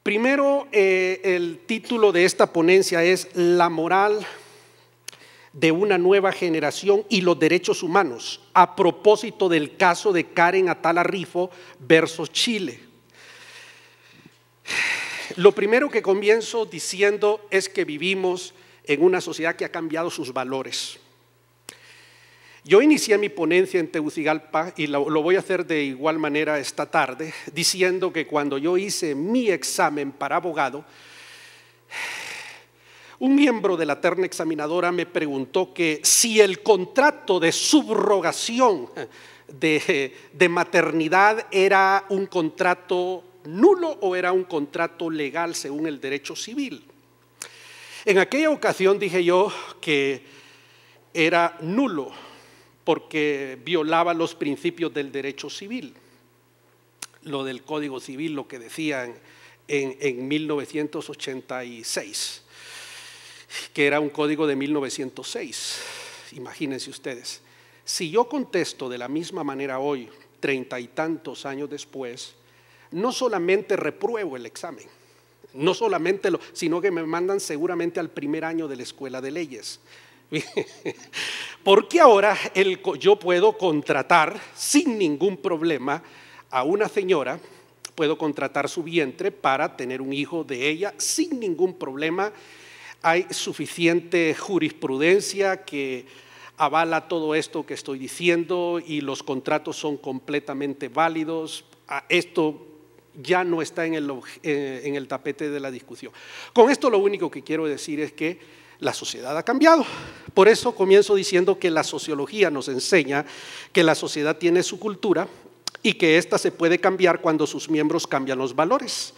Primero, el título de esta ponencia es La moral de una nueva generación y los derechos humanos, a propósito del caso de Karen Atala Rifo versus Chile. Lo primero que comienzo diciendo es que vivimos en una sociedad que ha cambiado sus valores. Yo inicié mi ponencia en Tegucigalpa y lo voy a hacer de igual manera esta tarde, diciendo que cuando yo hice mi examen para abogado, un miembro de la terna examinadora me preguntó que si el contrato de subrogación de maternidad era un contrato nulo o era un contrato legal según el derecho civil. En aquella ocasión dije yo que era nulo porque violaba los principios del derecho civil, lo del Código Civil, lo que decían en 1986, que era un código de 1906. Imagínense ustedes, si yo contesto de la misma manera hoy, 30 y tantos años después, no solamente repruebo el examen, no solamente sino que me mandan seguramente al primer año de la escuela de leyes. Porque ahora yo puedo contratar sin ningún problema a una señora, puedo contratar su vientre para tener un hijo de ella sin ningún problema. Hay suficiente jurisprudencia que avala todo esto que estoy diciendo y los contratos son completamente válidos. Esto ya no está en el tapete de la discusión. Con esto lo único que quiero decir es que la sociedad ha cambiado. Por eso comienzo diciendo que la sociología nos enseña que la sociedad tiene su cultura y que ésta se puede cambiar cuando sus miembros cambian los valores.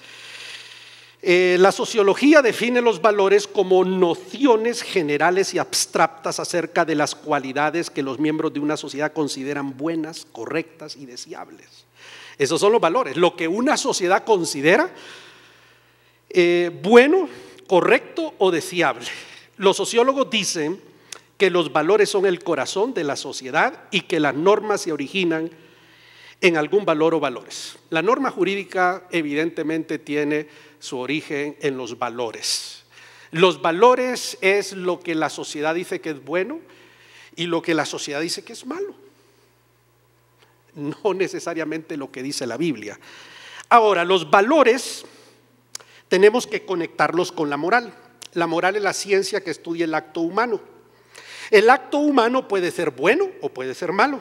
La sociología define los valores como nociones generales y abstractas acerca de las cualidades que los miembros de una sociedad consideran buenas, correctas y deseables. Esos son los valores, lo que una sociedad considera bueno, correcto o deseable. Los sociólogos dicen que los valores son el corazón de la sociedad y que las normas se originan en algún valor o valores. La norma jurídica evidentemente tiene su origen en los valores. Los valores es lo que la sociedad dice que es bueno y lo que la sociedad dice que es malo. No necesariamente lo que dice la Biblia. Ahora, los valores tenemos que conectarlos con la moral. La moral es la ciencia que estudia el acto humano. El acto humano puede ser bueno o puede ser malo.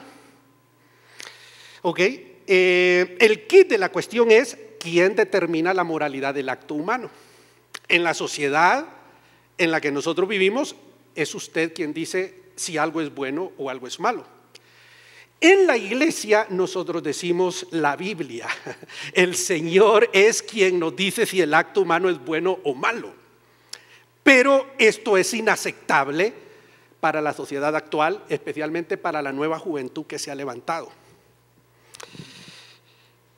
¿Ok? El kit de la cuestión es quién determina la moralidad del acto humano. En la sociedad en la que nosotros vivimos, es usted quien dice si algo es bueno o algo es malo. En la iglesia nosotros decimos la Biblia. El Señor es quien nos dice si el acto humano es bueno o malo. Pero esto es inaceptable para la sociedad actual, especialmente para la nueva juventud que se ha levantado.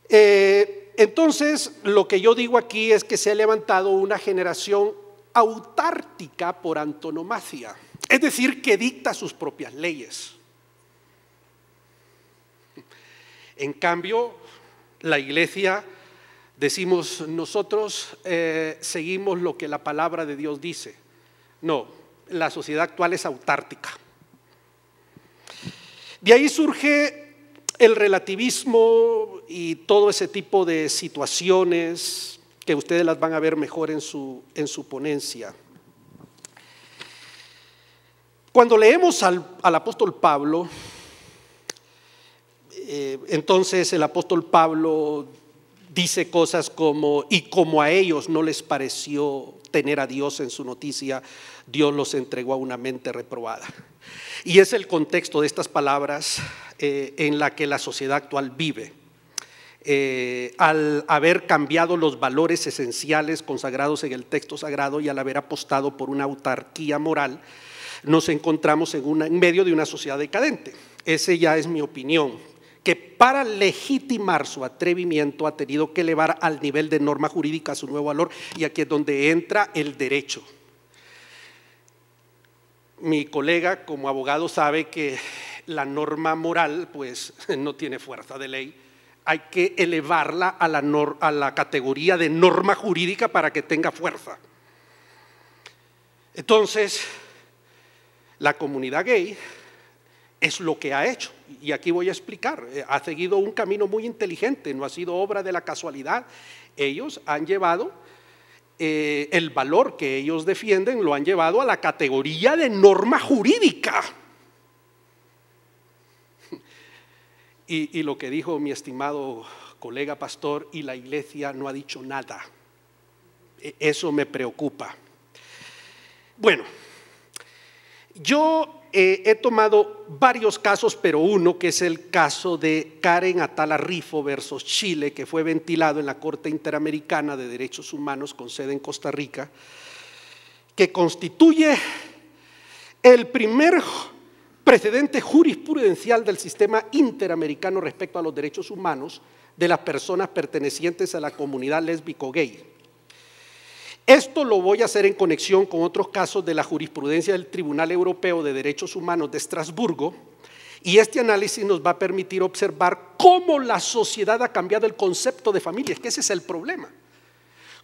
Entonces, lo que yo digo aquí es que se ha levantado una generación autártica por antonomasia, es decir, que dicta sus propias leyes. En cambio, la iglesia, decimos nosotros seguimos lo que la palabra de Dios dice. No, la sociedad actual es autártica. De ahí surge el relativismo y todo ese tipo de situaciones que ustedes las van a ver mejor en su ponencia. Cuando leemos al apóstol Pablo, entonces el apóstol Pablo dice cosas como, y como a ellos no les pareció tener a Dios en su noticia, Dios los entregó a una mente reprobada. Y es el contexto de estas palabras en la que la sociedad actual vive. Al haber cambiado los valores esenciales consagrados en el texto sagrado y al haber apostado por una autarquía moral, nos encontramos en medio de una sociedad decadente. Esa ya es mi opinión, que para legitimar su atrevimiento ha tenido que elevar al nivel de norma jurídica su nuevo valor, y aquí es donde entra el derecho. Mi colega como abogado sabe que la norma moral pues no tiene fuerza de ley, hay que elevarla a la categoría de norma jurídica para que tenga fuerza. Entonces, la comunidad gay es lo que ha hecho, y aquí voy a explicar. Ha seguido un camino muy inteligente, no ha sido obra de la casualidad. Ellos han llevado el valor que ellos defienden, lo han llevado a la categoría de norma jurídica. Y lo que dijo mi estimado colega pastor, y la iglesia no ha dicho nada. Eso me preocupa. Bueno, yo he tomado varios casos, pero uno que es el caso de Karen Atala Rifo versus Chile, que fue ventilado en la Corte Interamericana de Derechos Humanos con sede en Costa Rica, que constituye el primer precedente jurisprudencial del sistema interamericano respecto a los derechos humanos de las personas pertenecientes a la comunidad lésbico-gay. Esto lo voy a hacer en conexión con otros casos de la jurisprudencia del Tribunal Europeo de Derechos Humanos de Estrasburgo, y este análisis nos va a permitir observar cómo la sociedad ha cambiado el concepto de familia, que ese es el problema.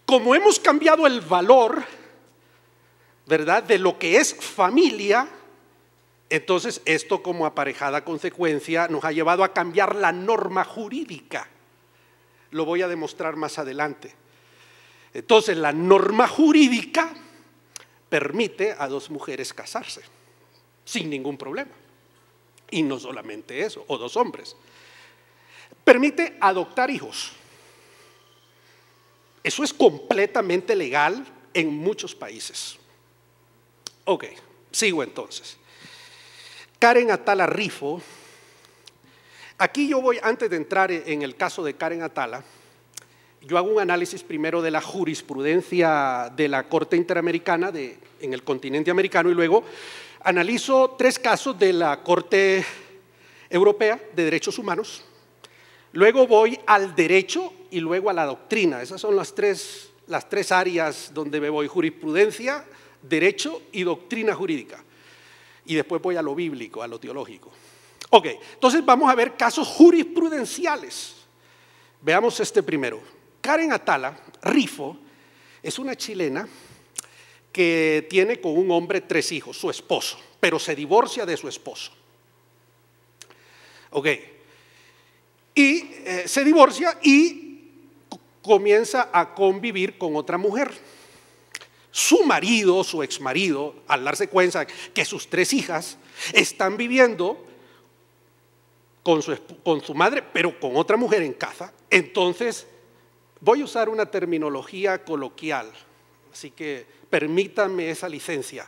Como hemos cambiado el valor, ¿verdad?, de lo que es familia, entonces esto como aparejada consecuencia nos ha llevado a cambiar la norma jurídica. Lo voy a demostrar más adelante. Entonces la norma jurídica permite a dos mujeres casarse sin ningún problema. Y no solamente eso, o dos hombres. Permite adoptar hijos. Eso es completamente legal en muchos países. Ok, sigo entonces. Karen Atala Rifo. Aquí yo voy, antes de entrar en el caso de Karen Atala, yo hago un análisis primero de la jurisprudencia de la Corte Interamericana en el continente americano, y luego analizo tres casos de la Corte Europea de Derechos Humanos. Luego voy al derecho y luego a la doctrina. Esas son las tres áreas donde me voy: jurisprudencia, derecho y doctrina jurídica. Y después voy a lo bíblico, a lo teológico. Ok, entonces vamos a ver casos jurisprudenciales. Veamos este primero. Karen Atala Rifo es una chilena que tiene con un hombre 3 hijos, su esposo, pero se divorcia de su esposo. Ok, y se divorcia y comienza a convivir con otra mujer. Su marido, su exmarido, al darse cuenta que sus 3 hijas están viviendo con su madre, pero con otra mujer en casa, entonces voy a usar una terminología coloquial, así que permítanme esa licencia.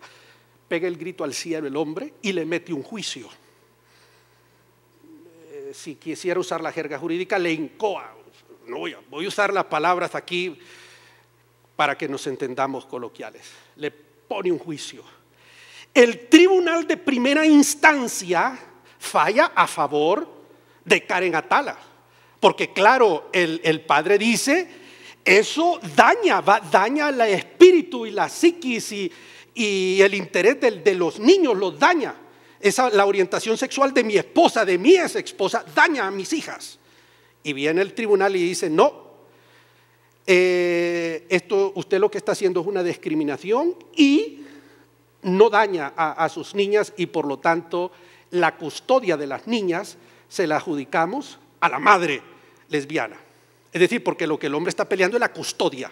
Pega el grito al cielo el hombre y le mete un juicio. Si quisiera usar la jerga jurídica, le incoa. No voy a usar las palabras aquí para que nos entendamos coloquiales. Le pone un juicio. El tribunal de primera instancia falla a favor de Karen Atala, porque claro, el padre dice, eso daña el espíritu y la psiquis y el interés de los niños, los daña. La orientación sexual de mi esposa, de mi ex esposa, daña a mis hijas. Y viene el tribunal y dice, no, esto usted lo que está haciendo es una discriminación y no daña a sus niñas, y por lo tanto la custodia de las niñas se la adjudicamos a la madre lesbiana. Es decir, porque lo que el hombre está peleando es la custodia.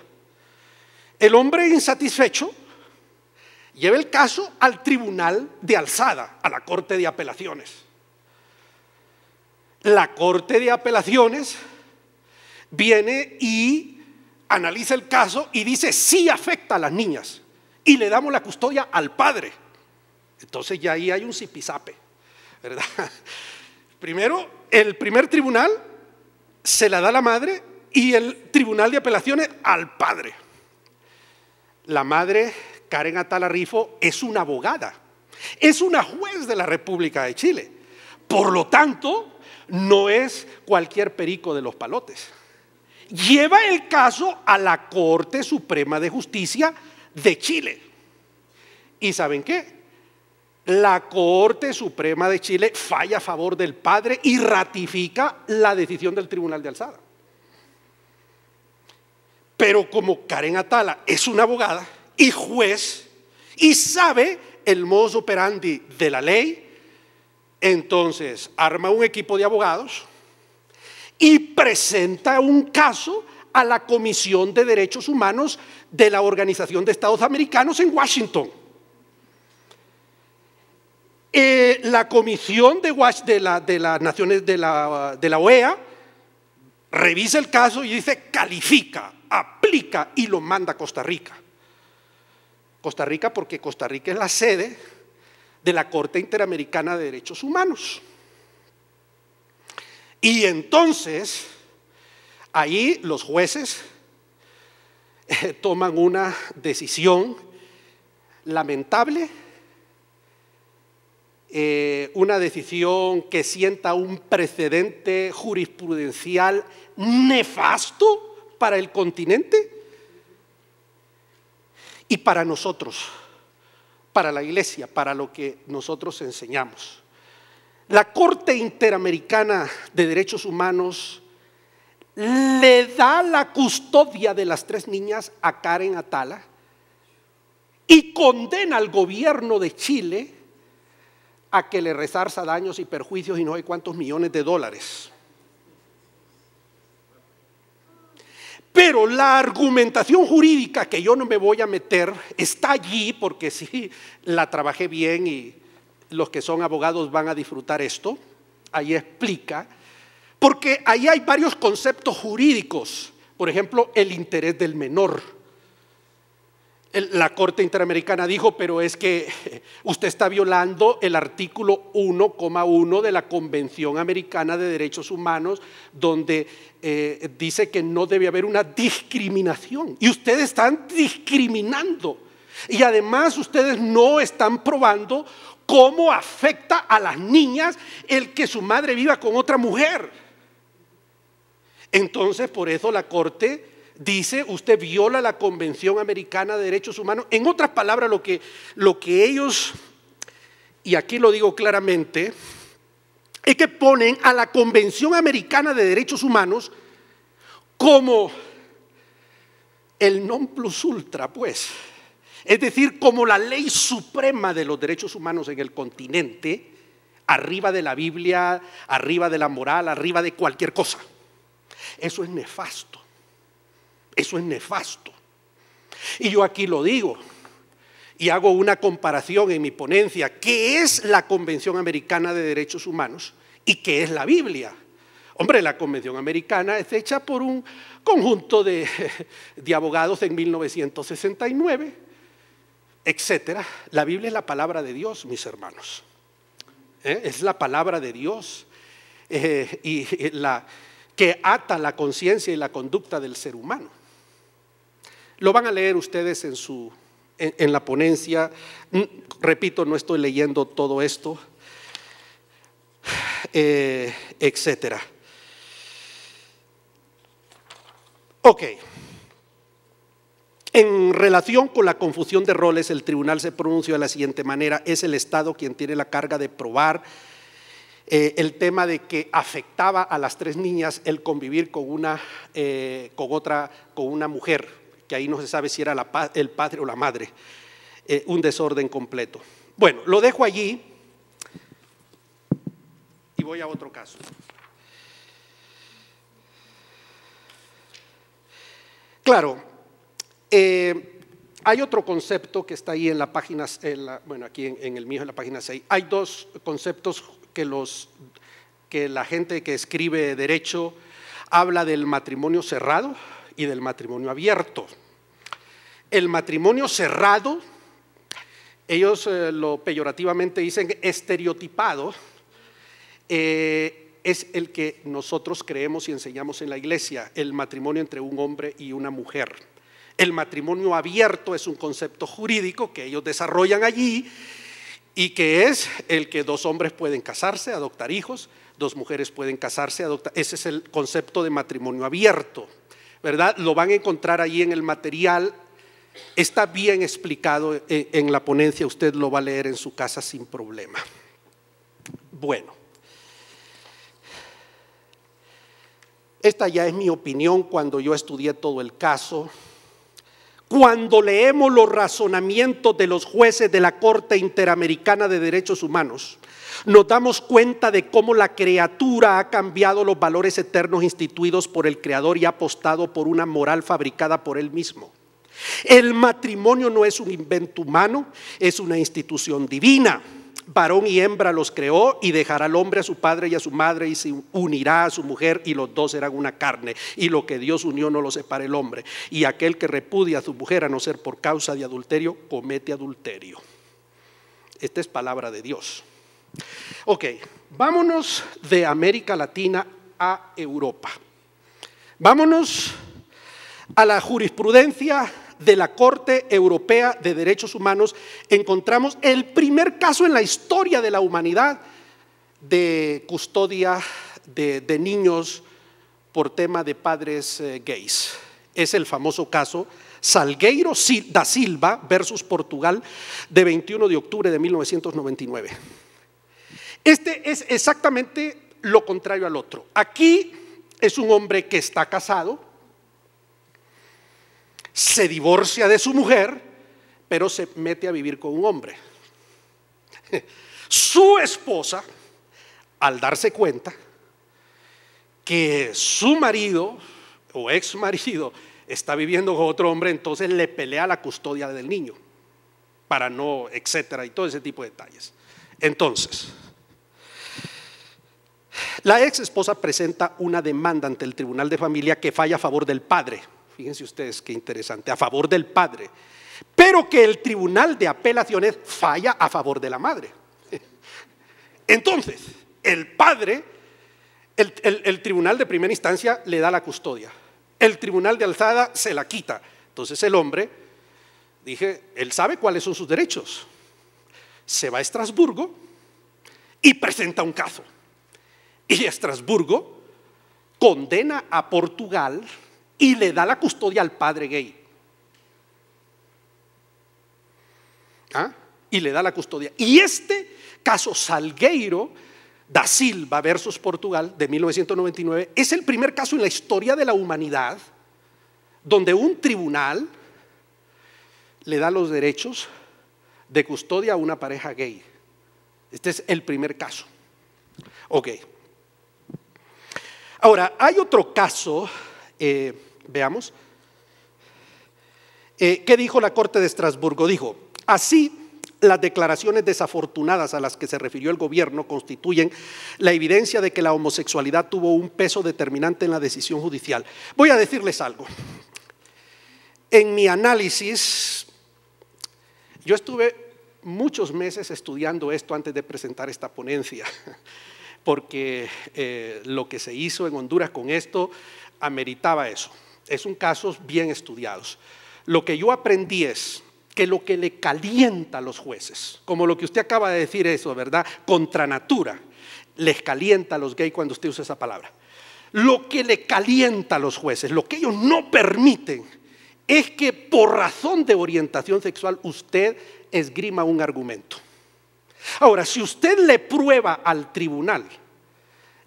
El hombre insatisfecho lleva el caso al tribunal de alzada, a la Corte de Apelaciones. La Corte de Apelaciones viene y analiza el caso y dice sí afecta a las niñas y le damos la custodia al padre. Entonces ya ahí hay un zipizape, ¿verdad? Primero, el primer tribunal se la da a la madre y el tribunal de apelaciones al padre. La madre, Karen Atala Rifo, es una abogada, es una juez de la República de Chile. Por lo tanto, no es cualquier perico de los palotes. Lleva el caso a la Corte Suprema de Justicia de Chile. ¿Y saben qué? La Corte Suprema de Chile falla a favor del padre y ratifica la decisión del Tribunal de Alzada. Pero como Karen Atala es una abogada y juez y sabe el modus operandi de la ley, entonces arma un equipo de abogados y presenta un caso a la Comisión de Derechos Humanos de la Organización de Estados Americanos en Washington. La Comisión de las Naciones de la OEA revisa el caso y dice califica, aplica y lo manda a Costa Rica. Costa Rica porque Costa Rica es la sede de la Corte Interamericana de Derechos Humanos. Y entonces, ahí los jueces toman una decisión lamentable, una decisión que sienta un precedente jurisprudencial nefasto para el continente y para nosotros, para la iglesia, para lo que nosotros enseñamos. La Corte Interamericana de Derechos Humanos le da la custodia de las 3 niñas a Karen Atala y condena al gobierno de Chile a que le resarza daños y perjuicios y no sé cuántos millones de dólares. Pero la argumentación jurídica, que yo no me voy a meter, está allí porque sí la trabajé bien y los que son abogados van a disfrutar esto. Ahí explica, porque ahí hay varios conceptos jurídicos. Por ejemplo, el interés del menor. La Corte Interamericana dijo, pero es que usted está violando el artículo 1,1 de la Convención Americana de Derechos Humanos, donde dice que no debe haber una discriminación. Y ustedes están discriminando. Y además ustedes no están probando cómo afecta a las niñas el que su madre viva con otra mujer. Entonces, por eso la Corte dice, usted viola la Convención Americana de Derechos Humanos. En otras palabras, lo que ellos, y aquí lo digo claramente, es que ponen a la Convención Americana de Derechos Humanos como el non plus ultra, pues. Es decir, como la ley suprema de los derechos humanos en el continente, arriba de la Biblia, arriba de la moral, arriba de cualquier cosa. Eso es nefasto. Eso es nefasto. Y yo aquí lo digo y hago una comparación en mi ponencia. ¿Qué es la Convención Americana de Derechos Humanos y qué es la Biblia? Hombre, la Convención Americana es hecha por un conjunto de abogados en 1969, etcétera. La Biblia es la palabra de Dios, mis hermanos. Es la palabra de Dios que ata la conciencia y la conducta del ser humano. Lo van a leer ustedes en la ponencia. Repito, no estoy leyendo todo esto, etcétera. Ok. En relación con la confusión de roles, el tribunal se pronunció de la siguiente manera: es el Estado quien tiene la carga de probar el tema de que afectaba a las 3 niñas el convivir con una mujer, que ahí no se sabe si era el padre o la madre, un desorden completo. Bueno, lo dejo allí y voy a otro caso. Claro, hay otro concepto que está ahí en la página, bueno, aquí en el mío, en la página 6. Hay 2 conceptos que la gente que escribe derecho habla del matrimonio cerrado y del matrimonio abierto. El matrimonio cerrado, ellos lo peyorativamente dicen estereotipado, es el que nosotros creemos y enseñamos en la iglesia, el matrimonio entre un hombre y una mujer. El matrimonio abierto es un concepto jurídico que ellos desarrollan allí y que es el que 2 hombres pueden casarse, adoptar hijos, 2 mujeres pueden casarse, adoptar. Ese es el concepto de matrimonio abierto, ¿verdad? Lo van a encontrar ahí en el material Está bien explicado en la ponencia, usted lo va a leer en su casa sin problema. Bueno, esta ya es mi opinión cuando yo estudié todo el caso. Cuando leemos los razonamientos de los jueces de la Corte Interamericana de Derechos Humanos, nos damos cuenta de cómo la criatura ha cambiado los valores eternos instituidos por el Creador y ha apostado por una moral fabricada por Él mismo. El matrimonio no es un invento humano, es una institución divina. Varón y hembra los creó, y dejará al hombre a su padre y a su madre y se unirá a su mujer, y los dos serán una carne, y lo que Dios unió no lo separe el hombre. Y aquel que repudia a su mujer a no ser por causa de adulterio, comete adulterio. Esta es palabra de Dios. Ok, vámonos de América Latina a Europa. Vámonos a la jurisprudencia de la Corte Europea de Derechos Humanos. Encontramos el primer caso en la historia de la humanidad de custodia de niños por tema de padres gays. Es el famoso caso Salgueiro da Silva versus Portugal de 21 de octubre de 1999. Este es exactamente lo contrario al otro. Aquí es un hombre que está casado, se divorcia de su mujer, pero se mete a vivir con un hombre. Su esposa, al darse cuenta que su marido o ex marido está viviendo con otro hombre, entonces le pelea la custodia del niño, para no, etcétera, y todo ese tipo de detalles. Entonces, la ex esposa presenta una demanda ante el Tribunal de Familia que falla a favor del padre. Fíjense ustedes qué interesante, a favor del padre, pero que el Tribunal de Apelaciones falla a favor de la madre. Entonces, el padre, el Tribunal de Primera Instancia le da la custodia, el Tribunal de Alzada se la quita. Entonces el hombre, dije, él sabe cuáles son sus derechos, se va a Estrasburgo y presenta un caso. Y Estrasburgo condena a Portugal y le da la custodia al padre gay. Y le da la custodia. Y este caso Salgueiro da Silva versus Portugal de 1999 es el primer caso en la historia de la humanidad donde un tribunal le da los derechos de custodia a una pareja gay. Este es el primer caso. Ok. Ahora, hay otro caso. Veamos. ¿Qué dijo la Corte de Estrasburgo? Dijo, así las declaraciones desafortunadas a las que se refirió el gobierno constituyen la evidencia de que la homosexualidad tuvo un peso determinante en la decisión judicial. Voy a decirles algo. En mi análisis, yo estuve muchos meses estudiando esto antes de presentar esta ponencia, porque lo que se hizo en Honduras con esto ameritaba eso. Son casos bien estudiados. Lo que yo aprendí es que lo que le calienta a los jueces, como lo que usted acaba de decir eso, ¿verdad? Contra natura, les calienta a los gays cuando usted usa esa palabra. Lo que le calienta a los jueces, lo que ellos no permiten, es que por razón de orientación sexual usted esgrima un argumento. Ahora, si usted le prueba al tribunal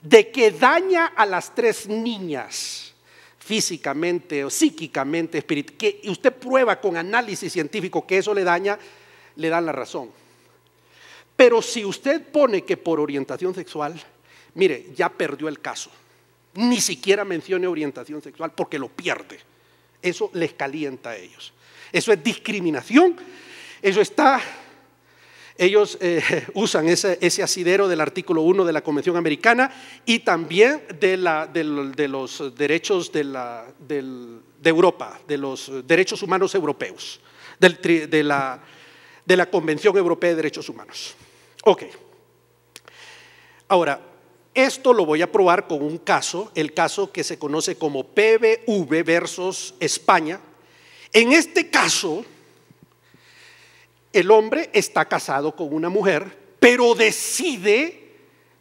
de que daña a las tres niñas físicamente o psíquicamente, que usted prueba con análisis científico que eso le daña, le dan la razón. Pero si usted pone que por orientación sexual, mire, ya perdió el caso. Ni siquiera mencione orientación sexual porque lo pierde. Eso les calienta a ellos. Eso es discriminación. Eso está... Ellos usan ese asidero del artículo 1 de la Convención Americana y también de los derechos de Europa, de los derechos humanos europeos, de la Convención Europea de Derechos Humanos. Ok. Ahora, esto lo voy a probar con un caso, el caso que se conoce como PBV versus España. En este caso, el hombre está casado con una mujer, pero decide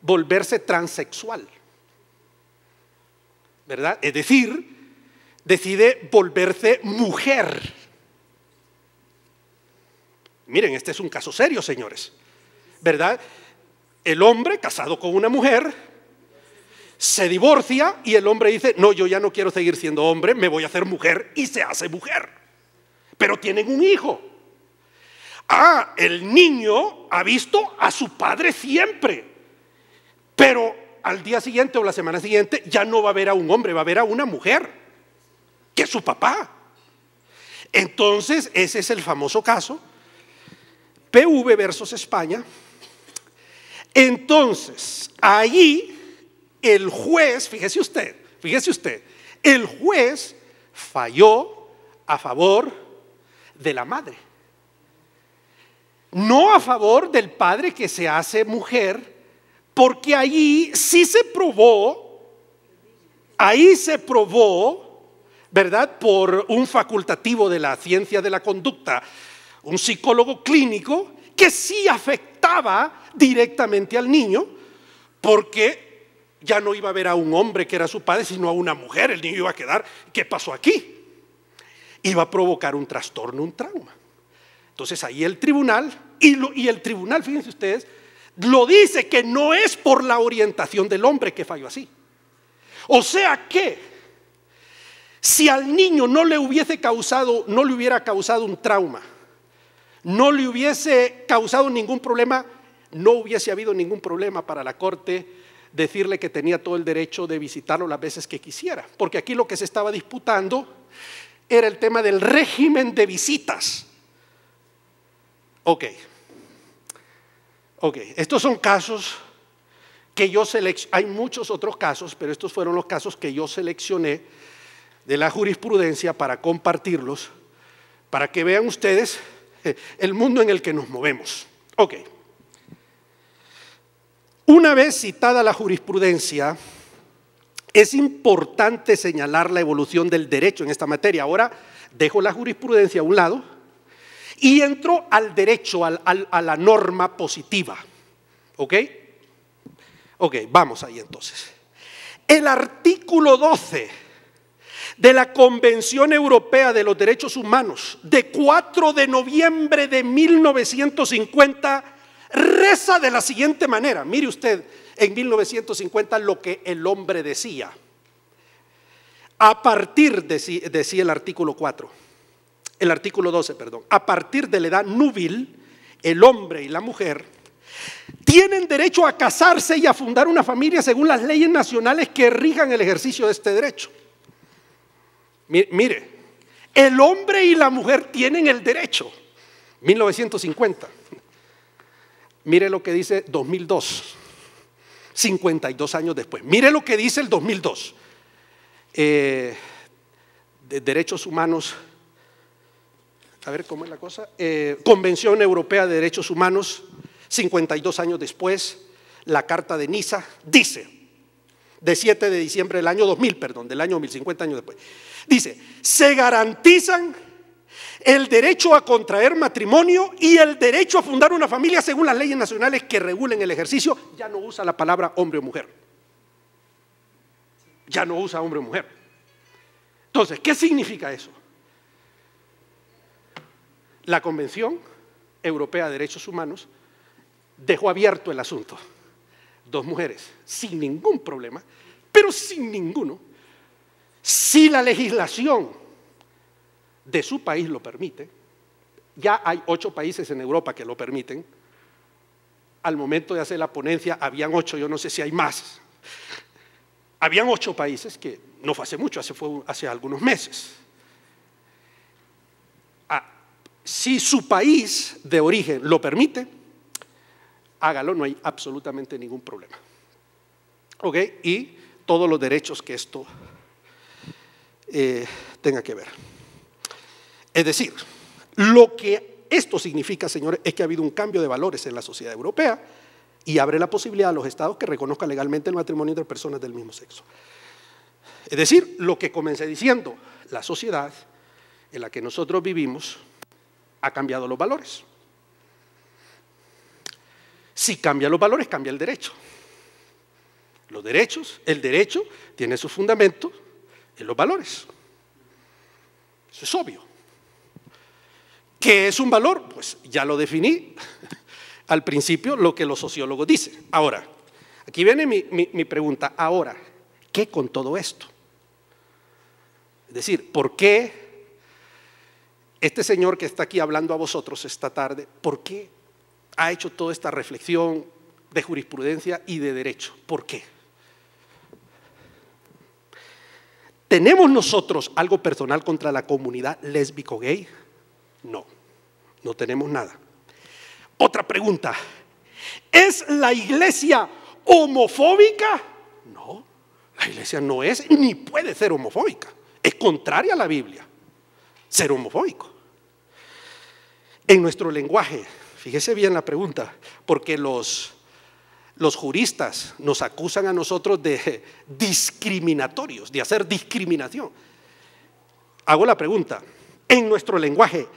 volverse transexual, ¿verdad? Es decir, decide volverse mujer. Miren, este es un caso serio, señores, ¿verdad? El hombre casado con una mujer se divorcia y el hombre dice, no, yo ya no quiero seguir siendo hombre, me voy a hacer mujer, y se hace mujer. Pero tienen un hijo. Ah, el niño ha visto a su padre siempre, pero al día siguiente o la semana siguiente ya no va a ver a un hombre, va a ver a una mujer, que es su papá. Entonces, ese es el famoso caso PV versus España. Entonces, allí el juez, fíjese usted, el juez falló a favor de la madre, no a favor del padre que se hace mujer, porque allí sí se probó, ¿verdad? Por un facultativo de la ciencia de la conducta, un psicólogo clínico, que sí afectaba directamente al niño, porque ya no iba a ver a un hombre que era su padre, sino a una mujer. El niño iba a quedar, ¿qué pasó aquí? Iba a provocar un trastorno, un trauma. Entonces ahí el tribunal, y el tribunal, fíjense ustedes, lo dice que no es por la orientación del hombre que falló así. O sea que, si al niño no le hubiera causado un trauma, no le hubiese causado ningún problema, no hubiese habido ningún problema para la corte decirle que tenía todo el derecho de visitarlo las veces que quisiera, porque aquí lo que se estaba disputando era el tema del régimen de visitas. Ok, estos son casos que yo seleccioné, hay muchos otros casos, pero estos fueron los casos que yo seleccioné de la jurisprudencia para compartirlos, para que vean ustedes el mundo en el que nos movemos. Ok. Una vez citada la jurisprudencia, es importante señalar la evolución del derecho en esta materia. Ahora dejo la jurisprudencia a un lado y entro al derecho, a la norma positiva. ¿Ok? Ok, vamos ahí entonces. El artículo 12 de la Convención Europea de los Derechos Humanos de 4 de noviembre de 1950 reza de la siguiente manera. Mire usted, en 1950 lo que el hombre decía. A partir, decía el artículo 12, a partir de la edad núbil, el hombre y la mujer tienen derecho a casarse y a fundar una familia según las leyes nacionales que rijan el ejercicio de este derecho. Mire, el hombre y la mujer tienen el derecho. 1950. Mire lo que dice 2002, 52 años después. Mire lo que dice el 2002. De derechos humanos, a ver cómo es la cosa. Convención Europea de Derechos Humanos, 52 años después, la Carta de Niza dice, de 7 de diciembre del año 2000, del año 1050 años después, dice, se garantizan el derecho a contraer matrimonio y el derecho a fundar una familia según las leyes nacionales que regulen el ejercicio. Ya no usa la palabra hombre o mujer. Ya no usa hombre o mujer. Entonces, ¿qué significa eso? La Convención Europea de Derechos Humanos dejó abierto el asunto. 2 mujeres, sin ningún problema, pero sin ninguno. Si la legislación de su país lo permite, ya hay 8 países en Europa que lo permiten. Al momento de hacer la ponencia habían 8, yo no sé si hay más. Habían 8 países, que no fue hace mucho, fue hace algunos meses. Si su país de origen lo permite, hágalo, no hay absolutamente ningún problema. ¿Ok? Y todos los derechos que esto tenga que ver. Es decir, lo que esto significa, señores, es que ha habido un cambio de valores en la sociedad europea y abre la posibilidad a los estados que reconozcan legalmente el matrimonio entre personas del mismo sexo. Es decir, lo que comencé diciendo, la sociedad en la que nosotros vivimos ha cambiado los valores. Si cambia los valores, cambia el derecho. Los derechos, el derecho tiene su fundamento en los valores. Eso es obvio. ¿Qué es un valor? Pues ya lo definí al principio, lo que los sociólogos dicen. Ahora, aquí viene mi pregunta. Ahora, ¿qué con todo esto? Es decir, ¿por qué este señor que está aquí hablando a vosotros esta tarde, por qué ha hecho toda esta reflexión de jurisprudencia y de derecho? ¿Por qué? ¿Tenemos nosotros algo personal contra la comunidad lésbico-gay? No, no tenemos nada. Otra pregunta, ¿es la iglesia homofóbica? No, la iglesia no es ni puede ser homofóbica. Es contraria a la Biblia ser homofóbico. En nuestro lenguaje, fíjese bien la pregunta, porque los juristas nos acusan a nosotros de discriminatorios, de hacer discriminación. Hago la pregunta, en nuestro lenguaje,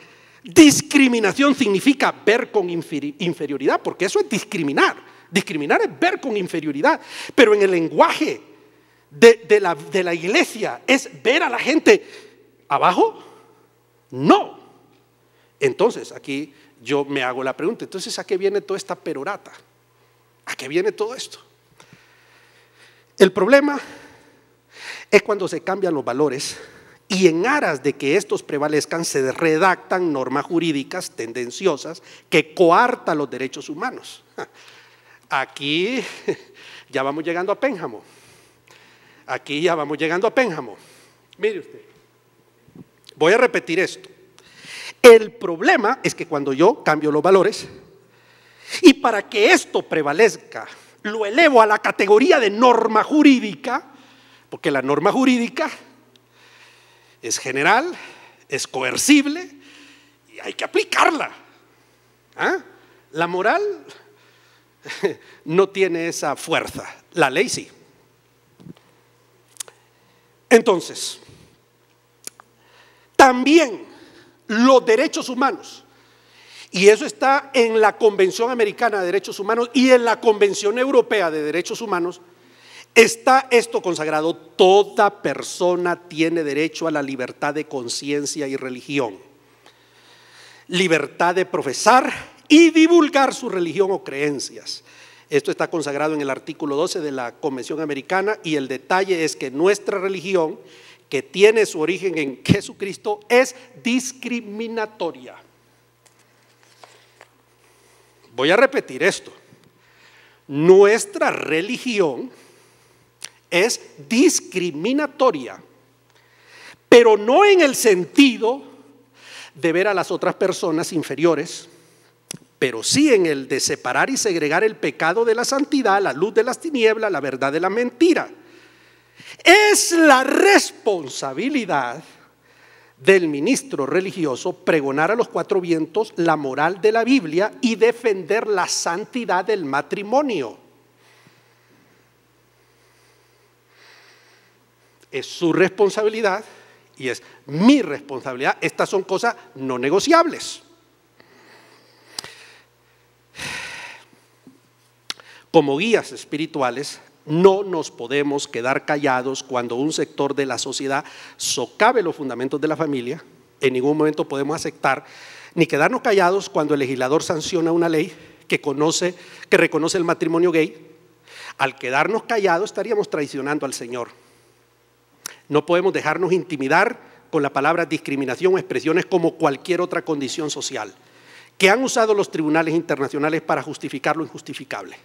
discriminación significa ver con inferioridad, porque eso es discriminar. Discriminar es ver con inferioridad, pero en el lenguaje de la iglesia es ver a la gente abajo. No. Entonces aquí yo me hago la pregunta, entonces ¿a qué viene toda esta perorata? ¿A qué viene todo esto? El problema es cuando se cambian los valores y en aras de que estos prevalezcan se redactan normas jurídicas tendenciosas que coartan los derechos humanos. Aquí ya vamos llegando a Pénjamo. Aquí ya vamos llegando a Pénjamo. Mire usted, voy a repetir esto. El problema es que cuando yo cambio los valores y para que esto prevalezca lo elevo a la categoría de norma jurídica, porque la norma jurídica es general, es coercible y hay que aplicarla. ¿Ah? La moral no tiene esa fuerza, la ley sí. Entonces, también los derechos humanos, y eso está en la Convención Americana de Derechos Humanos y en la Convención Europea de Derechos Humanos, está esto consagrado: toda persona tiene derecho a la libertad de conciencia y religión, libertad de profesar y divulgar su religión o creencias. Esto está consagrado en el artículo 12 de la Convención Americana y el detalle es que nuestra religión, que tiene su origen en Jesucristo, es discriminatoria. Voy a repetir esto. Nuestra religión es discriminatoria, pero no en el sentido de ver a las otras personas inferiores, pero sí en el de separar y segregar el pecado de la santidad, la luz de las tinieblas, la verdad de la mentira. Es la responsabilidad del ministro religioso pregonar a los cuatro vientos la moral de la Biblia y defender la santidad del matrimonio. Es su responsabilidad y es mi responsabilidad. Estas son cosas no negociables. Como guías espirituales, no nos podemos quedar callados cuando un sector de la sociedad socave los fundamentos de la familia. En ningún momento podemos aceptar ni quedarnos callados cuando el legislador sanciona una ley que reconoce el matrimonio gay. Al quedarnos callados estaríamos traicionando al Señor. No podemos dejarnos intimidar con la palabra discriminación o expresiones como cualquier otra condición social que han usado los tribunales internacionales para justificar lo injustificable.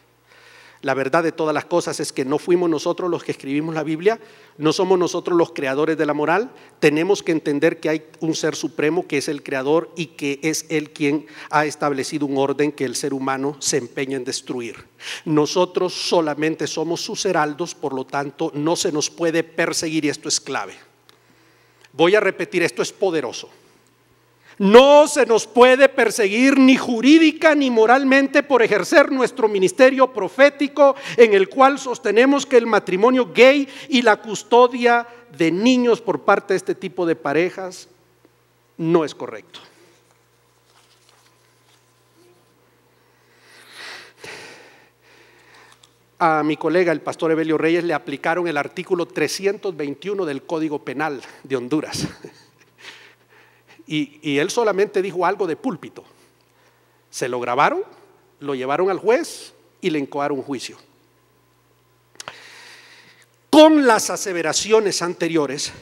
La verdad de todas las cosas es que no fuimos nosotros los que escribimos la Biblia, no somos nosotros los creadores de la moral. Tenemos que entender que hay un ser supremo que es el creador y que es Él quien ha establecido un orden que el ser humano se empeña en destruir. Nosotros solamente somos sus heraldos, por lo tanto no se nos puede perseguir y esto es clave. Voy a repetir, esto es poderoso. No se nos puede perseguir ni jurídica ni moralmente por ejercer nuestro ministerio profético en el cual sostenemos que el matrimonio gay y la custodia de niños por parte de este tipo de parejas no es correcto. A mi colega, el pastor Evelio Reyes, le aplicaron el artículo 321 del Código Penal de Honduras. y él solamente dijo algo de púlpito. Se lo grabaron, lo llevaron al juez y le incoaron un juicio. Con las aseveraciones anteriores,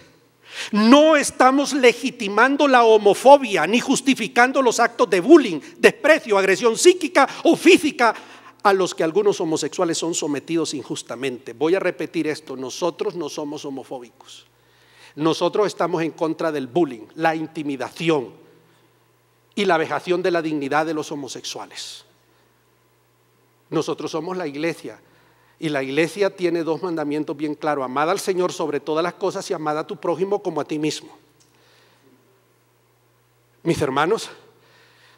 no estamos legitimando la homofobia ni justificando los actos de bullying, desprecio, agresión psíquica o física a los que algunos homosexuales son sometidos injustamente. Voy a repetir esto: nosotros no somos homofóbicos. Nosotros estamos en contra del bullying, la intimidación y la vejación de la dignidad de los homosexuales. Nosotros somos la iglesia. Y la iglesia tiene dos mandamientos bien claros: amad al Señor sobre todas las cosas y amad a tu prójimo como a ti mismo. Mis hermanos,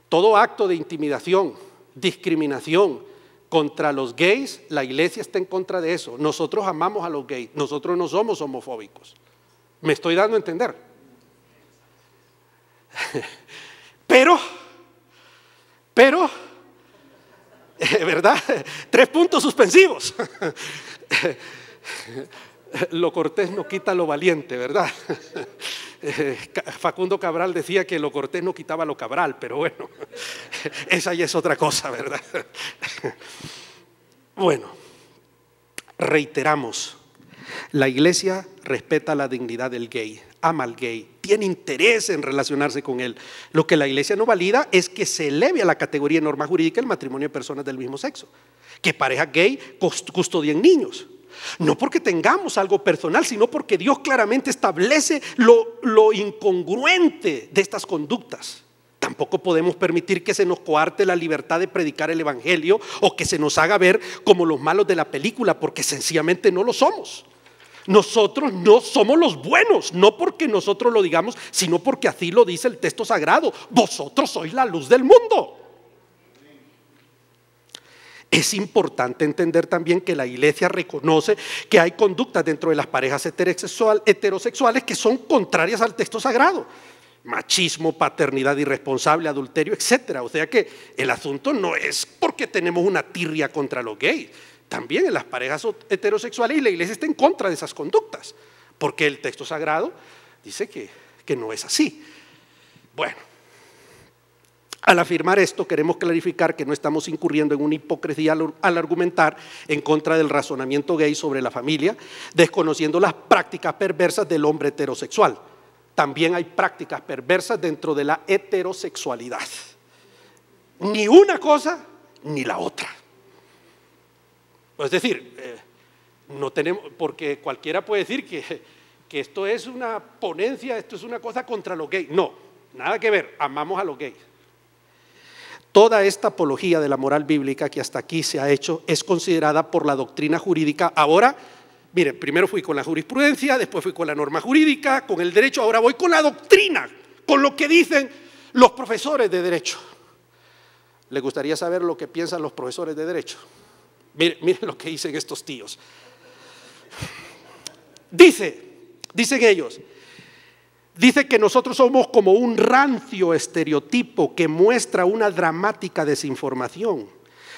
todo acto de intimidación, discriminación contra los gays, la iglesia está en contra de eso. Nosotros amamos a los gays, nosotros no somos homofóbicos. ¿Me estoy dando a entender? Pero, ¿verdad? 3 puntos suspensivos. Lo cortés no quita lo valiente, ¿verdad? Facundo Cabral decía que lo cortés no quitaba lo cabral, pero bueno, esa ya es otra cosa, ¿verdad? Bueno, reiteramos, la iglesia respeta la dignidad del gay, ama al gay, tiene interés en relacionarse con él. Lo que la iglesia no valida es que se eleve a la categoría de norma jurídica el matrimonio de personas del mismo sexo, que parejas gay custodien niños. No porque tengamos algo personal, sino porque Dios claramente establece lo incongruente de estas conductas. Tampoco podemos permitir que se nos coarte la libertad de predicar el evangelio o que se nos haga ver como los malos de la película, porque sencillamente no lo somos. Nosotros no somos los buenos, no porque nosotros lo digamos, sino porque así lo dice el texto sagrado: vosotros sois la luz del mundo. Es importante entender también que la iglesia reconoce que hay conductas dentro de las parejas heterosexuales que son contrarias al texto sagrado: machismo, paternidad irresponsable, adulterio, etcétera. O sea que el asunto no es porque tenemos una tirria contra los gays. También en las parejas heterosexuales, y la iglesia está en contra de esas conductas, porque el texto sagrado dice que no es así. Bueno, al afirmar esto, queremos clarificar que no estamos incurriendo en una hipocresía al argumentar en contra del razonamiento gay sobre la familia, desconociendo las prácticas perversas del hombre heterosexual. También hay prácticas perversas dentro de la heterosexualidad. Ni una cosa ni la otra. Es decir, no tenemos, porque cualquiera puede decir que esto es una ponencia, esto es una cosa contra los gays. No, nada que ver, amamos a los gays. Toda esta apología de la moral bíblica que hasta aquí se ha hecho es considerada por la doctrina jurídica. Ahora, miren, primero fui con la jurisprudencia, después fui con la norma jurídica, con el derecho, ahora voy con la doctrina, con lo que dicen los profesores de derecho. ¿Les gustaría saber lo que piensan los profesores de derecho? Miren lo que dicen estos tíos. Dicen ellos, dice que nosotros somos como un rancio estereotipo que muestra una dramática desinformación.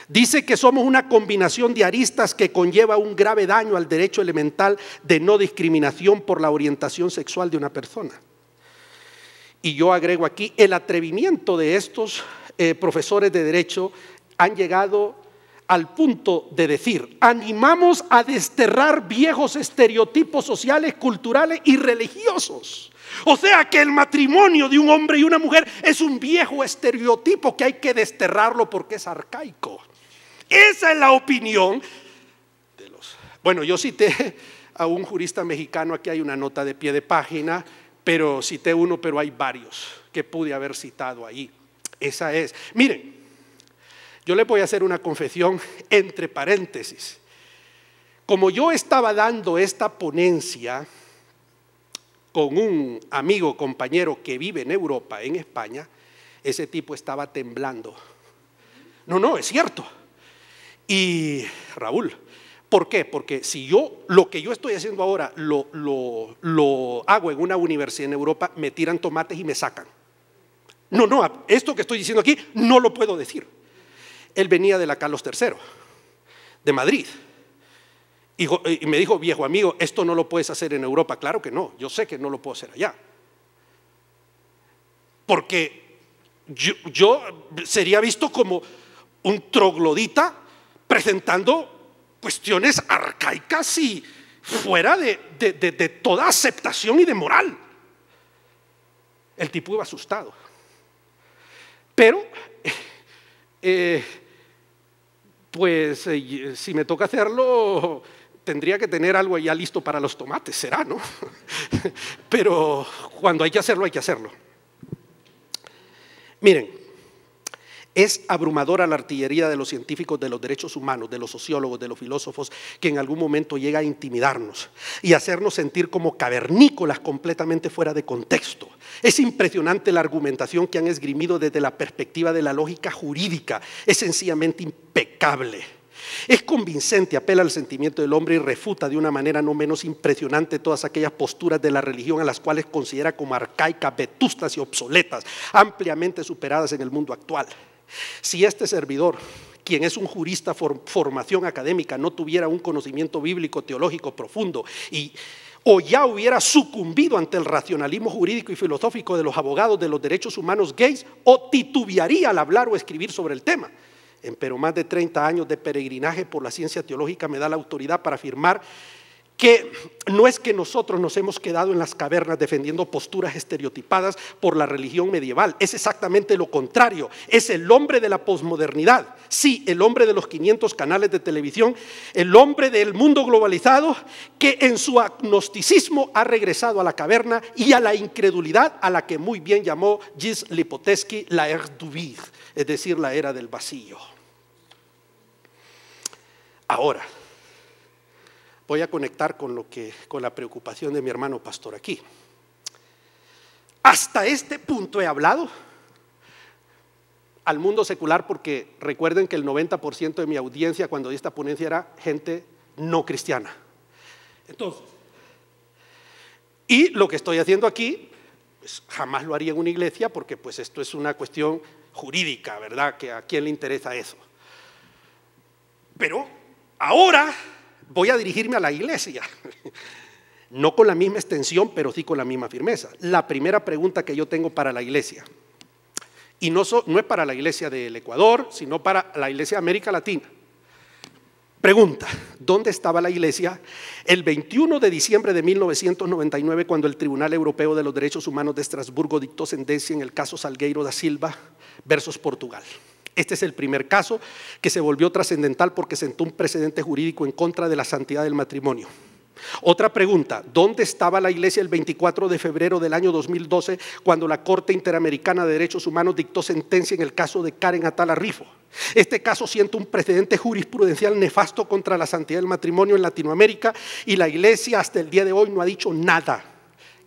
Dice que somos una combinación de aristas que conlleva un grave daño al derecho elemental de no discriminación por la orientación sexual de una persona. Y yo agrego aquí, el atrevimiento de estos profesores de derecho han llegado al punto de decir: animamos a desterrar viejos estereotipos sociales, culturales y religiosos. O sea que el matrimonio de un hombre y una mujer es un viejo estereotipo que hay que desterrarlo porque es arcaico. Esa es la opinión de los... Bueno, yo cité a un jurista mexicano, aquí hay una nota de pie de página, pero cité uno, pero hay varios que pude haber citado ahí. Esa es. Miren, yo les voy a hacer una confesión entre paréntesis. Como yo estaba dando esta ponencia con un amigo, compañero que vive en Europa, en España, ese tipo estaba temblando. No, es cierto. Y Raúl, ¿por qué? Porque si yo, lo que yo estoy haciendo ahora, lo hago en una universidad en Europa, me tiran tomates y me sacan. No, esto que estoy diciendo aquí no lo puedo decir. Él venía de la Carlos III, de Madrid. Y me dijo: viejo amigo, esto no lo puedes hacer en Europa. Claro que no, yo sé que no lo puedo hacer allá. porque yo sería visto como un troglodita presentando cuestiones arcaicas y fuera de toda aceptación y de moral. El tipo iba asustado. Pero, si me toca hacerlo, tendría que tener algo ya listo para los tomates, será, ¿no? Pero cuando hay que hacerlo, hay que hacerlo. Miren, es abrumadora la artillería de los científicos de los derechos humanos, de los sociólogos, de los filósofos, que en algún momento llega a intimidarnos y hacernos sentir como cavernícolas completamente fuera de contexto. Es impresionante la argumentación que han esgrimido desde la perspectiva de la lógica jurídica, es sencillamente impecable. Es convincente, apela al sentimiento del hombre y refuta de una manera no menos impresionante todas aquellas posturas de la religión a las cuales considera como arcaicas, vetustas y obsoletas, ampliamente superadas en el mundo actual. Si este servidor, quien es un jurista formación académica, no tuviera un conocimiento bíblico teológico profundo o ya hubiera sucumbido ante el racionalismo jurídico y filosófico de los abogados de los derechos humanos gays, o titubearía al hablar o escribir sobre el tema. Pero más de 30 años de peregrinaje por la ciencia teológica me da la autoridad para afirmar que no es que nosotros nos hemos quedado en las cavernas defendiendo posturas estereotipadas por la religión medieval, es exactamente lo contrario, es el hombre de la posmodernidad, sí, el hombre de los 500 canales de televisión, el hombre del mundo globalizado que en su agnosticismo ha regresado a la caverna y a la incredulidad a la que muy bien llamó Gilles Lipovetsky la ère du vide, es decir, la era del vacío. Ahora, voy a conectar con la preocupación de mi hermano pastor aquí. Hasta este punto he hablado al mundo secular, porque recuerden que el 90% de mi audiencia cuando di esta ponencia era gente no cristiana. Entonces, y lo que estoy haciendo aquí, pues jamás lo haría en una iglesia, porque pues esto es una cuestión jurídica, ¿verdad? Que a quién le interesa eso. Pero ahora voy a dirigirme a la iglesia, no con la misma extensión, pero sí con la misma firmeza. La primera pregunta que yo tengo para la iglesia, y no es para la iglesia del Ecuador, sino para la iglesia de América Latina. Pregunta: ¿dónde estaba la iglesia el 21 de diciembre de 1999 cuando el Tribunal Europeo de los Derechos Humanos de Estrasburgo dictó sentencia en el caso Salgueiro da Silva versus Portugal? Este es el primer caso que se volvió trascendental porque sentó un precedente jurídico en contra de la santidad del matrimonio. Otra pregunta: ¿dónde estaba la iglesia el 24 de febrero del año 2012 cuando la Corte Interamericana de Derechos Humanos dictó sentencia en el caso de Karen Atala Rifo? Este caso sienta un precedente jurisprudencial nefasto contra la santidad del matrimonio en Latinoamérica, y la iglesia hasta el día de hoy no ha dicho nada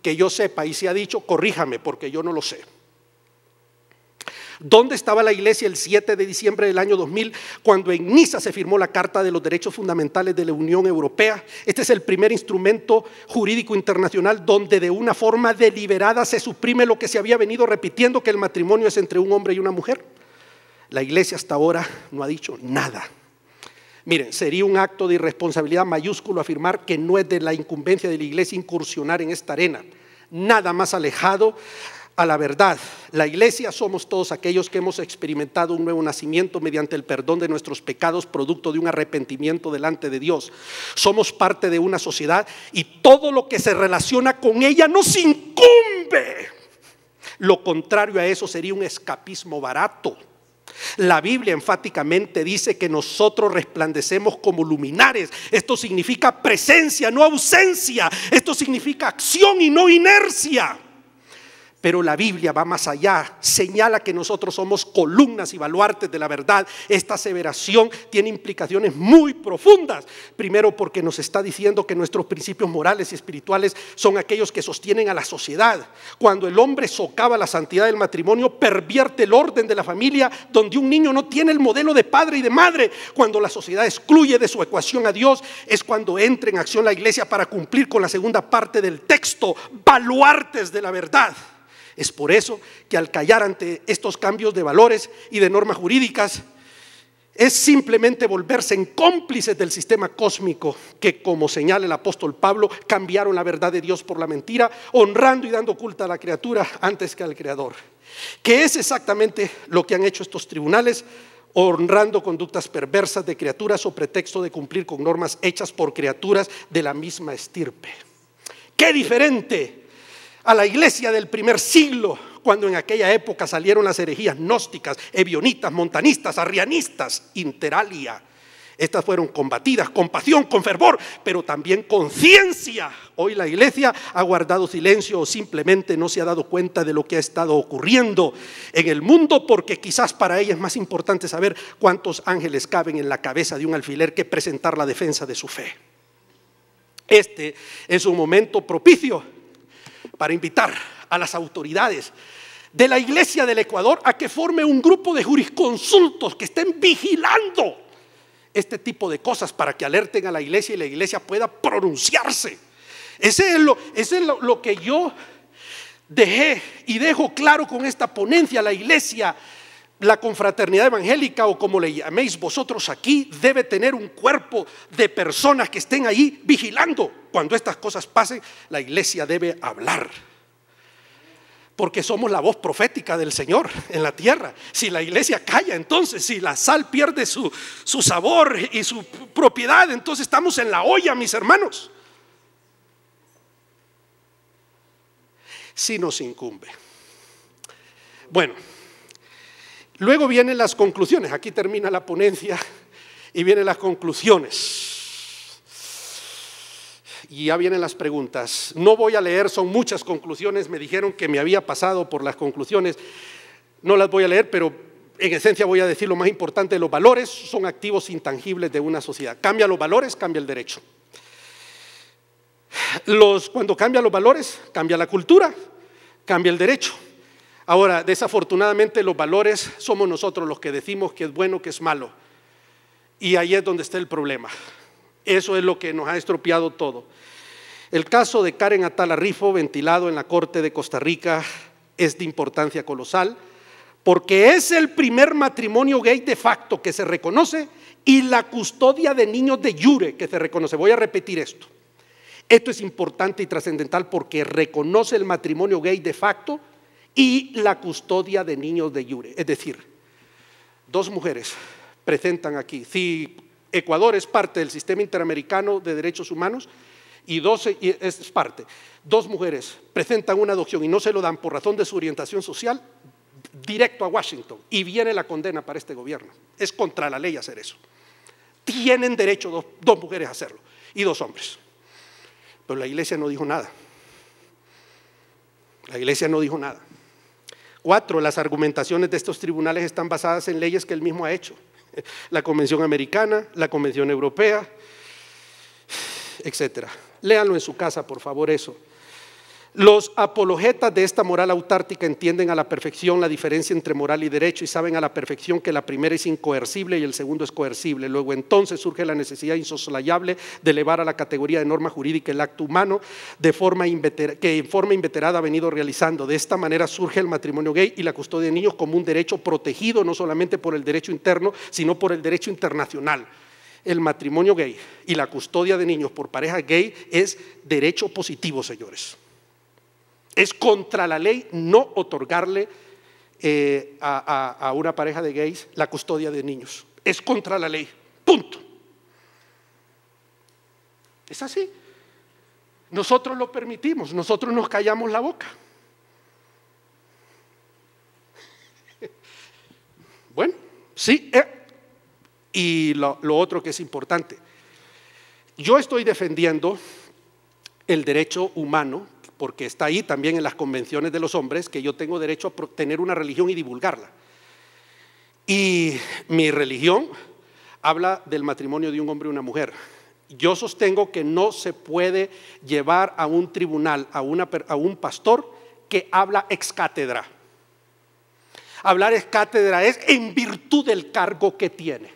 que yo sepa, y si ha dicho, corríjame porque yo no lo sé. ¿Dónde estaba la iglesia el 7 de diciembre del año 2000 cuando en Niza se firmó la Carta de los Derechos Fundamentales de la Unión Europea? Este es el primer instrumento jurídico internacional donde de una forma deliberada se suprime lo que se había venido repitiendo, que el matrimonio es entre un hombre y una mujer. La iglesia hasta ahora no ha dicho nada. Miren, sería un acto de irresponsabilidad mayúsculo afirmar que no es de la incumbencia de la iglesia incursionar en esta arena. Nada más alejado a la verdad. La iglesia somos todos aquellos que hemos experimentado un nuevo nacimiento mediante el perdón de nuestros pecados, producto de un arrepentimiento delante de Dios. Somos parte de una sociedad y todo lo que se relaciona con ella nos incumbe. Lo contrario a eso sería un escapismo barato. La Biblia enfáticamente dice que nosotros resplandecemos como luminares. Esto significa presencia, no ausencia. Esto significa acción y no inercia. Pero la Biblia va más allá, señala que nosotros somos columnas y baluartes de la verdad. Esta aseveración tiene implicaciones muy profundas. Primero, porque nos está diciendo que nuestros principios morales y espirituales son aquellos que sostienen a la sociedad. Cuando el hombre socava la santidad del matrimonio, pervierte el orden de la familia, donde un niño no tiene el modelo de padre y de madre. Cuando la sociedad excluye de su ecuación a Dios, es cuando entra en acción la iglesia para cumplir con la segunda parte del texto, baluartes de la verdad. Es por eso que al callar ante estos cambios de valores y de normas jurídicas, es simplemente volverse en cómplices del sistema cósmico que, como señala el apóstol Pablo, cambiaron la verdad de Dios por la mentira, honrando y dando culto a la criatura antes que al Creador. Que es exactamente lo que han hecho estos tribunales, honrando conductas perversas de criaturas o pretexto de cumplir con normas hechas por criaturas de la misma estirpe. ¡Qué diferente a la iglesia del primer siglo, cuando en aquella época salieron las herejías gnósticas, ebionitas, montanistas, arrianistas, inter alia! Estas fueron combatidas con pasión, con fervor, pero también con ciencia. Hoy la iglesia ha guardado silencio o simplemente no se ha dado cuenta de lo que ha estado ocurriendo en el mundo, porque quizás para ella es más importante saber cuántos ángeles caben en la cabeza de un alfiler que presentar la defensa de su fe. Este es un momento propicio para invitar a las autoridades de la iglesia del Ecuador a que forme un grupo de jurisconsultos que estén vigilando este tipo de cosas para que alerten a la iglesia y la iglesia pueda pronunciarse. Ese es lo que yo dejé y dejo claro con esta ponencia. La iglesia, la confraternidad evangélica, o como le llaméis vosotros aquí, debe tener un cuerpo de personas que estén ahí vigilando. Cuando estas cosas pasen, la iglesia debe hablar, porque somos la voz profética del Señor en la tierra. Si la iglesia calla, entonces, si la sal pierde su sabor y su propiedad, entonces estamos en la olla, mis hermanos. Sí nos incumbe. Bueno, luego vienen las conclusiones. Aquí termina la ponencia y vienen las conclusiones. Y ya vienen las preguntas. No voy a leer, son muchas conclusiones. Me dijeron que me había pasado por las conclusiones. No las voy a leer, pero en esencia voy a decir lo más importante. Los valores son activos intangibles de una sociedad. Cambia los valores, cambia el derecho. Cuando cambian los valores, cambia la cultura, cambia el derecho. Ahora, desafortunadamente, los valores somos nosotros los que decimos que es bueno, que es malo. Y ahí es donde está el problema. Eso es lo que nos ha estropeado todo. El caso de Karen Atala Rifo, ventilado en la Corte de Costa Rica, es de importancia colosal, porque es el primer matrimonio gay de facto que se reconoce y la custodia de niños de jure que se reconoce. Voy a repetir esto. Esto es importante y trascendental porque reconoce el matrimonio gay de facto y la custodia de niños de jure. Es decir, dos mujeres presentan aquí, si Ecuador es parte del sistema interamericano de derechos humanos y es parte, dos mujeres presentan una adopción y no se lo dan por razón de su orientación social, directo a Washington, y viene la condena para este gobierno. Es contra la ley hacer eso. Tienen derecho dos mujeres a hacerlo y dos hombres. Pero la iglesia no dijo nada. La iglesia no dijo nada. 4. Las argumentaciones de estos tribunales están basadas en leyes que él mismo ha hecho. La Convención Americana, la Convención Europea, etcétera. Léanlo en su casa, por favor, eso. Los apologetas de esta moral autártica entienden a la perfección la diferencia entre moral y derecho y saben a la perfección que la primera es incoercible y el segundo es coercible. Luego entonces surge la necesidad insoslayable de elevar a la categoría de norma jurídica el acto humano que en forma inveterada ha venido realizando. De esta manera surge el matrimonio gay y la custodia de niños como un derecho protegido no solamente por el derecho interno, sino por el derecho internacional. El matrimonio gay y la custodia de niños por pareja gay es derecho positivo, señores. Es contra la ley no otorgarle a una pareja de gays la custodia de niños. Es contra la ley, punto. Es así. Nosotros lo permitimos, nosotros nos callamos la boca. Bueno, sí. Y lo otro que es importante, yo estoy defendiendo el derecho humano, porque está ahí también en las convenciones de los hombres, que yo tengo derecho a tener una religión y divulgarla. Y mi religión habla del matrimonio de un hombre y una mujer. Yo sostengo que no se puede llevar a un tribunal a un pastor que habla ex cátedra. Hablar ex cátedra es en virtud del cargo que tiene.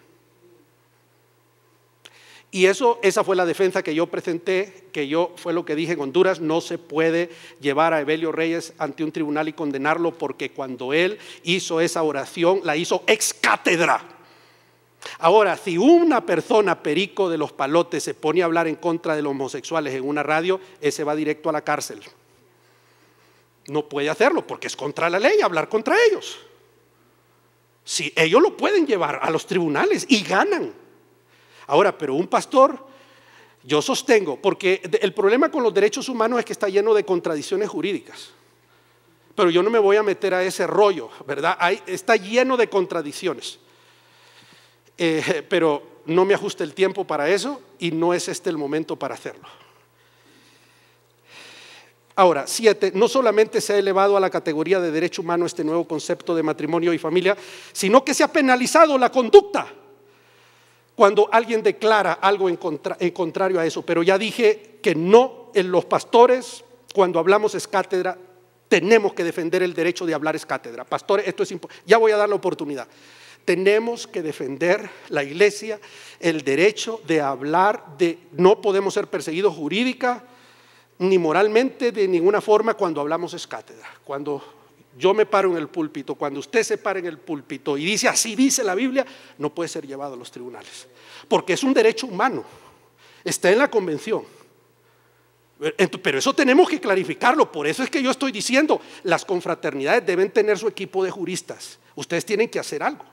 Y esa fue la defensa que yo presenté, fue lo que dije en Honduras. No se puede llevar a Evelio Reyes ante un tribunal y condenarlo, porque cuando él hizo esa oración, la hizo ex cátedra. Ahora, si una persona perico de los palotes se pone a hablar en contra de los homosexuales en una radio, ese va directo a la cárcel. No puede hacerlo porque es contra la ley hablar contra ellos. Si ellos lo pueden llevar a los tribunales y ganan. Ahora, pero un pastor, yo sostengo, porque el problema con los derechos humanos es que está lleno de contradicciones jurídicas. Pero yo no me voy a meter a ese rollo, ¿verdad? Está lleno de contradicciones. Pero no me ajusta el tiempo para eso y no es este el momento para hacerlo. Ahora, 7, no solamente se ha elevado a la categoría de derecho humano este nuevo concepto de matrimonio y familia, sino que se ha penalizado la conducta cuando alguien declara algo en contrario a eso. Pero ya dije que no, en los pastores, cuando hablamos es cátedra, tenemos que defender el derecho de hablar es cátedra. Pastores, esto es importante, ya voy a dar la oportunidad. Tenemos que defender la iglesia, el derecho de hablar, no podemos ser perseguidos jurídica ni moralmente de ninguna forma cuando hablamos es cátedra. Cuando yo me paro en el púlpito, cuando usted se para en el púlpito y dice así dice la Biblia, no puede ser llevado a los tribunales, porque es un derecho humano, está en la convención. Pero eso tenemos que clarificarlo, por eso es que yo estoy diciendo, las confraternidades deben tener su equipo de juristas, ustedes tienen que hacer algo.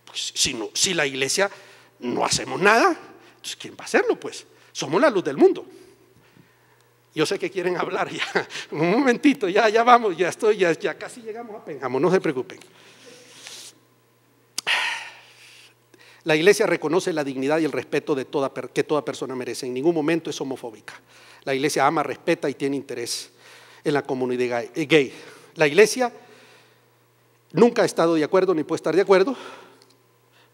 Pues, si la iglesia no hacemos nada, entonces ¿quién va a hacerlo? Pues somos la luz del mundo. Yo sé que quieren hablar ya, un momentito, ya vamos, ya casi llegamos a Pénjamo, no se preocupen. La iglesia reconoce la dignidad y el respeto que toda persona merece, en ningún momento es homofóbica. La iglesia ama, respeta y tiene interés en la comunidad gay. La iglesia nunca ha estado de acuerdo ni puede estar de acuerdo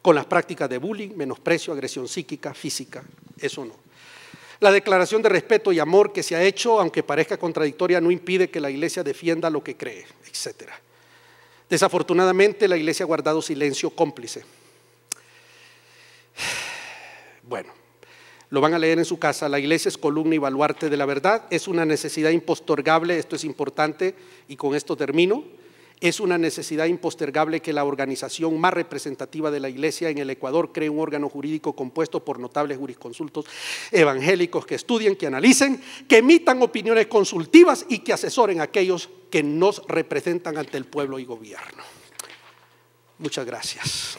con las prácticas de bullying, menosprecio, agresión psíquica, física, eso no. La declaración de respeto y amor que se ha hecho, aunque parezca contradictoria, no impide que la iglesia defienda lo que cree, etc. Desafortunadamente, la iglesia ha guardado silencio cómplice. Bueno, lo van a leer en su casa. La iglesia es columna y baluarte de la verdad. Es una necesidad impostergable, esto es importante y con esto termino. Es una necesidad impostergable que la organización más representativa de la iglesia en el Ecuador cree un órgano jurídico compuesto por notables jurisconsultos evangélicos que estudien, que analicen, que emitan opiniones consultivas y que asesoren a aquellos que nos representan ante el pueblo y gobierno. Muchas gracias.